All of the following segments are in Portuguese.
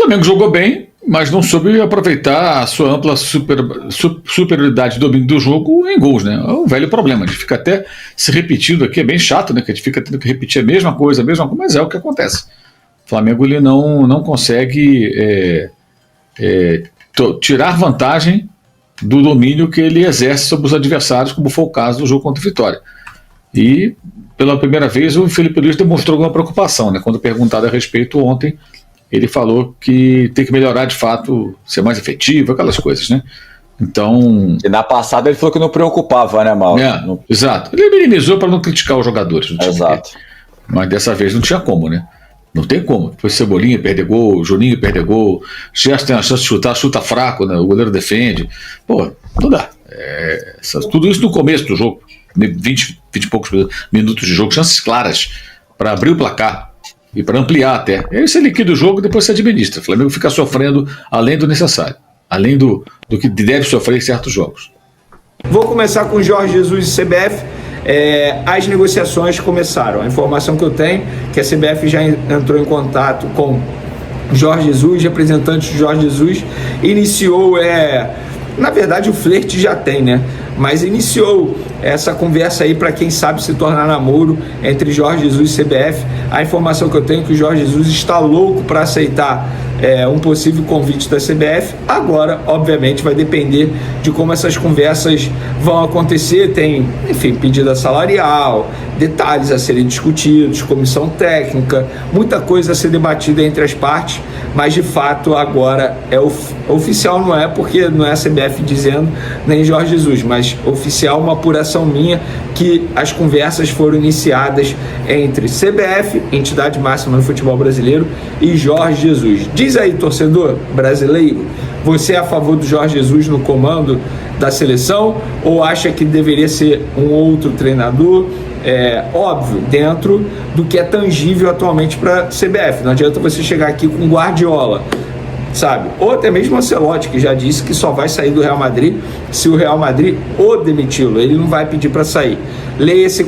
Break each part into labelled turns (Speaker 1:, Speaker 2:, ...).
Speaker 1: Flamengo jogou bem, mas não soube aproveitar a sua ampla superioridade de domínio do jogo em gols, né? É um velho problema. A gente fica até se repetindo aqui, é bem chato, né? Que a gente fica tendo que repetir a mesma coisa, mas é o que acontece. O Flamengo ele não consegue tirar vantagem do domínio que ele exerce sobre os adversários, como foi o caso do jogo contra o Vitória. E, pela primeira vez, o Felipe Luiz demonstrou alguma preocupação, né? Quando perguntado a respeito ontem, ele falou que tem que melhorar de fato, ser mais efetivo, aquelas coisas, né? Então...
Speaker 2: E na passada ele falou que não preocupava, né, Mauro?
Speaker 1: Exato. Ele minimizou para não criticar os jogadores.
Speaker 2: Exato.
Speaker 1: Mas dessa vez não tinha como, né? Não tem como. Depois Cebolinha perder gol, Juninho perder gol, Gerson tem a chance de chutar, chuta fraco, né? O goleiro defende. Pô, não dá. Tudo isso no começo do jogo. 20 e poucos minutos de jogo, chances claras para abrir o placar e para ampliar até. Aí você liquida o jogo e depois você administra. O Flamengo fica sofrendo além do necessário, além do que deve sofrer em certos jogos.
Speaker 3: Vou começar com Jorge Jesus e CBF. As negociações começaram. A informação que eu tenho é que a CBF já entrou em contato com Jorge Jesus, representantes de Jorge Jesus, iniciou, na verdade o flerte já tem, né? Mas iniciou essa conversa aí para quem sabe se tornar namoro entre Jorge Jesus e CBF. A informação que eu tenho é que o Jorge Jesus está louco para aceitar um possível convite da CBF. Agora, obviamente, vai depender de como essas conversas vão acontecer. Tem, enfim, pedida salarial, detalhes a serem discutidos, comissão técnica, muita coisa a ser debatida entre as partes, mas de fato agora oficial não é, porque não é a CBF dizendo, nem Jorge Jesus, mas oficial uma apuração minha que as conversas foram iniciadas entre CBF, entidade máxima no futebol brasileiro, e Jorge Jesus. Diz aí, torcedor brasileiro, você é a favor do Jorge Jesus no comando da seleção ou acha que deveria ser um outro treinador? Óbvio, dentro do que é tangível atualmente para a CBF. Não adianta você chegar aqui com Guardiola, sabe? Ou até mesmo Ancelotti, que já disse que só vai sair do Real Madrid se o Real Madrid o demiti-lo. Ele não vai pedir para sair. Leia esse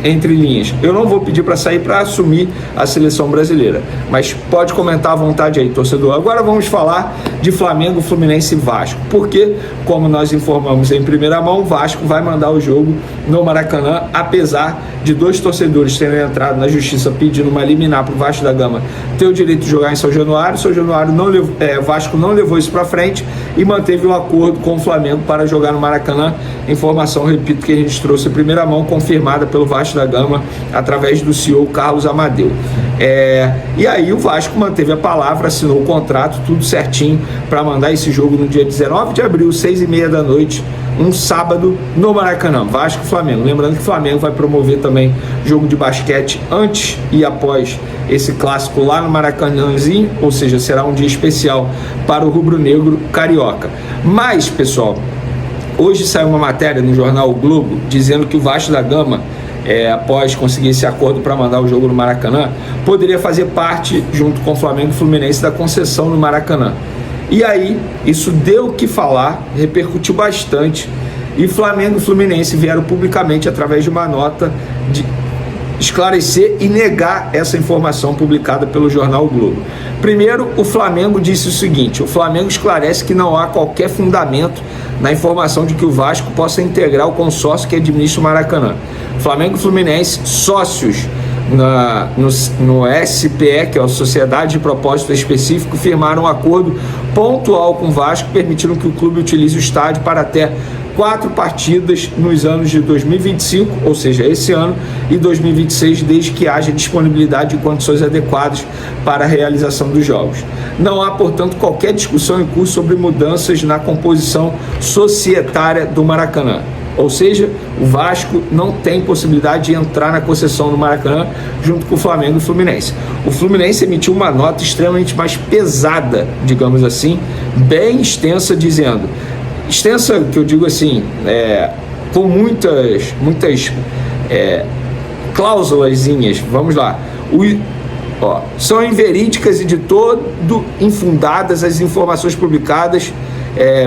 Speaker 3: entre linhas. Eu não vou pedir para sair para assumir a seleção brasileira, mas pode comentar à vontade aí, torcedor. Agora vamos falar de Flamengo, Fluminense e Vasco, porque, como nós informamos em primeira mão, o Vasco vai mandar o jogo no Maracanã, apesar de 2 torcedores terem entrado na justiça pedindo uma liminar para o Vasco da Gama ter o direito de jogar em São Januário. São Januário Vasco não levou isso para frente e manteve um acordo com o Flamengo para jogar no Maracanã. Informação, repito, que a gente trouxe em primeira mão, confirmada pelo Vasco da Gama através do CEO Carlos Amadeu. E aí o Vasco manteve a palavra, assinou o contrato, tudo certinho, para mandar esse jogo no dia 19 de abril, 6h30 da noite, um sábado, no Maracanã. Vasco e Flamengo. Lembrando que o Flamengo vai promover também jogo de basquete antes e após esse clássico lá no Maracanãzinho, ou seja, será um dia especial para o rubro-negro carioca. Mas, pessoal, hoje saiu uma matéria no jornal O Globo dizendo que o Vasco da Gama, após conseguir esse acordo para mandar o jogo no Maracanã, poderia fazer parte, junto com o Flamengo e Fluminense, da concessão no Maracanã. E aí, isso deu o que falar, repercutiu bastante, e Flamengo e Fluminense vieram publicamente, através de uma nota, de esclarecer e negar essa informação publicada pelo jornal o Globo. Primeiro, o Flamengo disse o seguinte: o Flamengo esclarece que não há qualquer fundamento na informação de que o Vasco possa integrar o consórcio que administra o Maracanã. Flamengo e Fluminense, sócios no SPE, que é a Sociedade de Propósito Específico, firmaram um acordo pontual com o Vasco, permitindo que o clube utilize o estádio para até 4 partidas nos anos de 2025, ou seja, esse ano, e 2026, desde que haja disponibilidade de condições adequadas para a realização dos jogos. Não há, portanto, qualquer discussão em curso sobre mudanças na composição societária do Maracanã. Ou seja, o Vasco não tem possibilidade de entrar na concessão do Maracanã junto com o Flamengo e o Fluminense. O Fluminense emitiu uma nota extremamente mais pesada, digamos assim, bem extensa, dizendo... Extensa, que eu digo assim, com muitas cláusulazinhas, vamos lá. São inverídicas e de todo infundadas as informações publicadas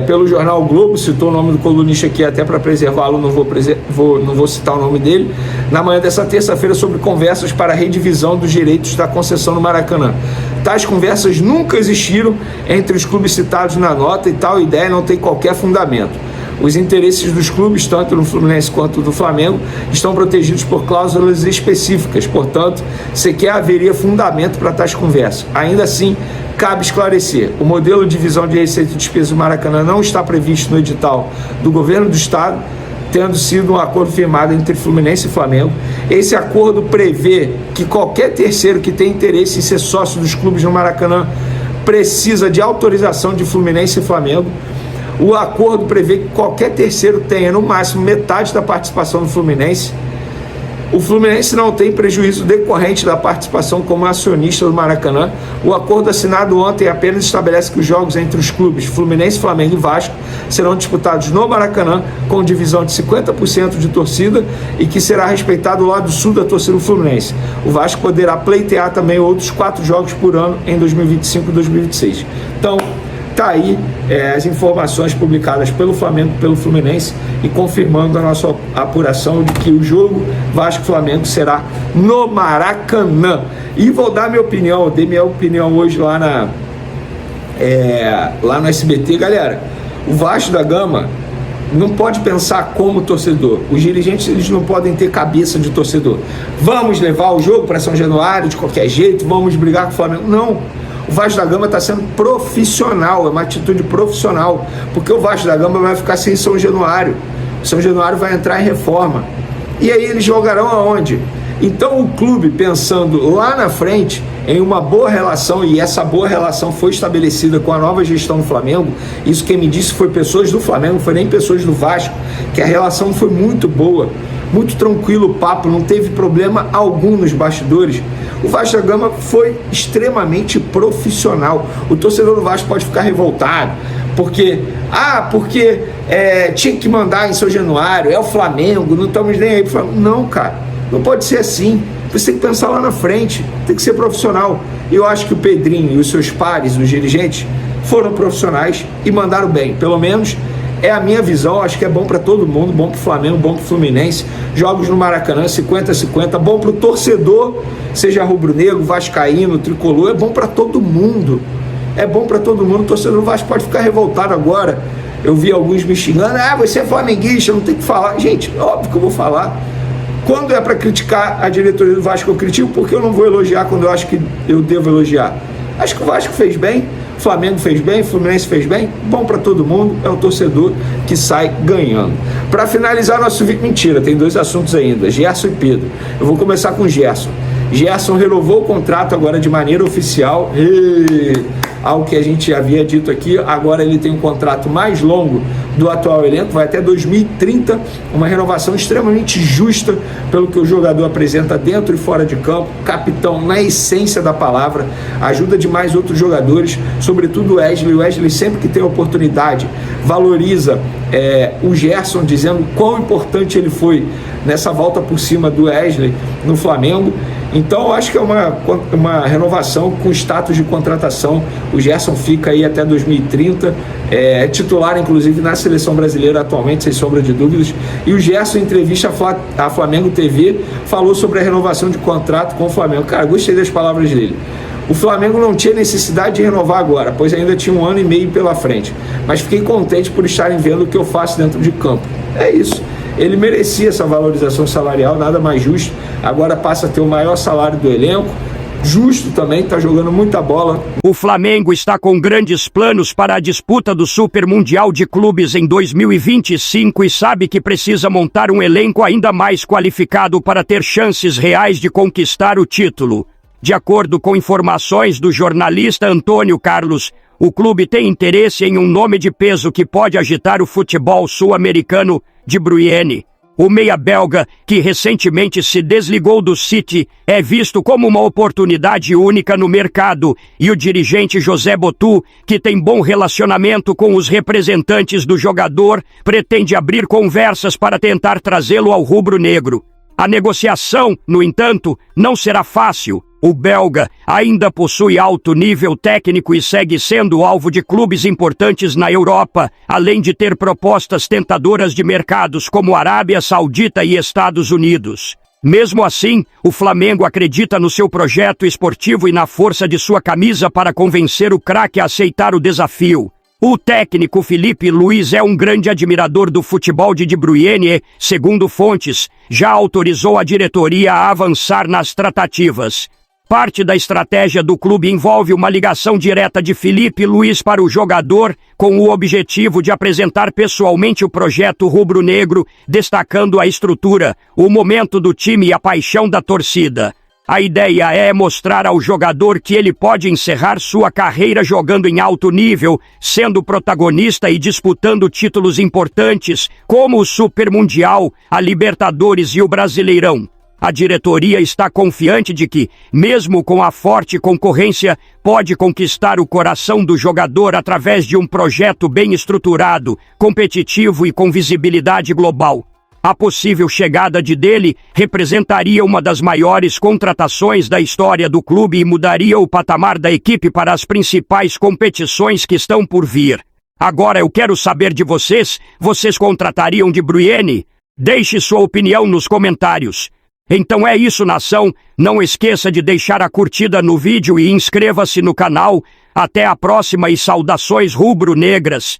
Speaker 3: pelo jornal o Globo. Citou o nome do colunista aqui até para preservá-lo, não vou citar o nome dele, na manhã dessa terça-feira, sobre conversas para a redivisão dos direitos da concessão no Maracanã. Tais conversas nunca existiram entre os clubes citados na nota e tal ideia não tem qualquer fundamento. Os interesses dos clubes, tanto no Fluminense quanto do Flamengo, estão protegidos por cláusulas específicas, portanto, sequer haveria fundamento para tais conversas. Ainda assim, cabe esclarecer, o modelo de divisão de receita e despesa do Maracanã não está previsto no edital do governo do estado, tendo sido um acordo firmado entre Fluminense e Flamengo. Esse acordo prevê que qualquer terceiro que tenha interesse em ser sócio dos clubes no Maracanã precisa de autorização de Fluminense e Flamengo. O acordo prevê que qualquer terceiro tenha no máximo metade da participação do Fluminense. O Fluminense não tem prejuízo decorrente da participação como acionista do Maracanã. O acordo assinado ontem apenas estabelece que os jogos entre os clubes Fluminense, Flamengo e Vasco serão disputados no Maracanã com divisão de 50% de torcida e que será respeitado o lado sul da torcida do Fluminense. O Vasco poderá pleitear também outros 4 jogos por ano em 2025 e 2026. Então, está aí as informações publicadas pelo Flamengo e pelo Fluminense e confirmando a nossa apuração de que o jogo Vasco-Flamengo será no Maracanã. E vou dar minha opinião, eu dei minha opinião hoje lá no SBT. Galera, o Vasco da Gama não pode pensar como torcedor. Os dirigentes, eles não podem ter cabeça de torcedor. Vamos levar o jogo para São Januário de qualquer jeito, vamos brigar com o Flamengo. Não. O Vasco da Gama está sendo profissional, é uma atitude profissional, porque o Vasco da Gama vai ficar sem São Januário. São Januário vai entrar em reforma. E aí eles jogarão aonde? Então o clube, pensando lá na frente em uma boa relação, e essa boa relação foi estabelecida com a nova gestão do Flamengo, isso quem me disse foi pessoas do Flamengo, não foi nem pessoas do Vasco, que a relação foi muito boa, muito tranquilo o papo, não teve problema algum nos bastidores. O Vasco da Gama foi extremamente profissional. O torcedor do Vasco pode ficar revoltado, porque tinha que mandar em São Januário, é o Flamengo, não estamos nem aí. Não, cara, não pode ser assim. Você tem que pensar lá na frente, tem que ser profissional. E eu acho que o Pedrinho e os seus pares, os dirigentes, foram profissionais e mandaram bem. Pelo menos é a minha visão, acho que é bom para todo mundo, bom para o Flamengo, bom para o Fluminense. Jogos no Maracanã, 50-50, bom para o torcedor, seja rubro-negro, vascaíno, tricolor, é bom para todo mundo. É bom para todo mundo. O torcedor do Vasco pode ficar revoltado agora. Eu vi alguns me xingando, você é flamenguista, não tem que falar. Gente, óbvio que eu vou falar. Quando é para criticar a diretoria do Vasco, eu critico, porque eu não vou elogiar quando eu acho que eu devo elogiar. Acho que o Vasco fez bem, o Flamengo fez bem, o Fluminense fez bem, bom para todo mundo, é o torcedor que sai ganhando. Para finalizar nosso vídeo, mentira, tem 2 assuntos ainda, Gerson e Pedro. Eu vou começar com Gerson. Gerson renovou o contrato agora de maneira oficial, algo que a gente havia dito aqui. Agora ele tem um contrato mais longo do atual elenco, vai até 2030, uma renovação extremamente justa pelo que o jogador apresenta dentro e fora de campo, capitão na essência da palavra, ajuda demais outros jogadores, sobretudo o Wesley. O Wesley, sempre que tem oportunidade, valoriza o Gerson, dizendo quão importante ele foi nessa volta por cima do Wesley no Flamengo. Então eu acho que é uma renovação com status de contratação. O Gerson fica aí até 2030, é titular inclusive na seleção brasileira atualmente, sem sombra de dúvidas. E o Gerson, em entrevista à Flamengo TV, falou sobre a renovação de contrato com o Flamengo. Cara, gostei das palavras dele. O Flamengo não tinha necessidade de renovar agora, pois ainda tinha 1 ano e meio pela frente, mas fiquei contente por estarem vendo o que eu faço dentro de campo. É isso. Ele merecia essa valorização salarial, nada mais justo. Agora passa a ter o maior salário do elenco. Justo também, está jogando muita bola.
Speaker 4: O Flamengo está com grandes planos para a disputa do Super Mundial de Clubes em 2025 e sabe que precisa montar um elenco ainda mais qualificado para ter chances reais de conquistar o título. De acordo com informações do jornalista Antônio Carlos, o clube tem interesse em um nome de peso que pode agitar o futebol sul-americano, De Bruyne. O meia belga, que recentemente se desligou do City, é visto como uma oportunidade única no mercado, e o dirigente José Botu, que tem bom relacionamento com os representantes do jogador, pretende abrir conversas para tentar trazê-lo ao rubro-negro. A negociação, no entanto, não será fácil. O belga ainda possui alto nível técnico e segue sendo alvo de clubes importantes na Europa, além de ter propostas tentadoras de mercados como Arábia Saudita e Estados Unidos. Mesmo assim, o Flamengo acredita no seu projeto esportivo e na força de sua camisa para convencer o craque a aceitar o desafio. O técnico Felipe Luiz é um grande admirador do futebol de Bruyne e, segundo fontes, já autorizou a diretoria a avançar nas tratativas. Parte da estratégia do clube envolve uma ligação direta de Felipe Luiz para o jogador, com o objetivo de apresentar pessoalmente o projeto rubro-negro, destacando a estrutura, o momento do time e a paixão da torcida. A ideia é mostrar ao jogador que ele pode encerrar sua carreira jogando em alto nível, sendo protagonista e disputando títulos importantes, como o Super Mundial, a Libertadores e o Brasileirão. A diretoria está confiante de que, mesmo com a forte concorrência, pode conquistar o coração do jogador através de um projeto bem estruturado, competitivo e com visibilidade global. A possível chegada dele representaria uma das maiores contratações da história do clube e mudaria o patamar da equipe para as principais competições que estão por vir. Agora eu quero saber de vocês contratariam De Bruyne? Deixe sua opinião nos comentários. Então é isso, nação, não esqueça de deixar a curtida no vídeo e inscreva-se no canal. Até a próxima e saudações rubro-negras.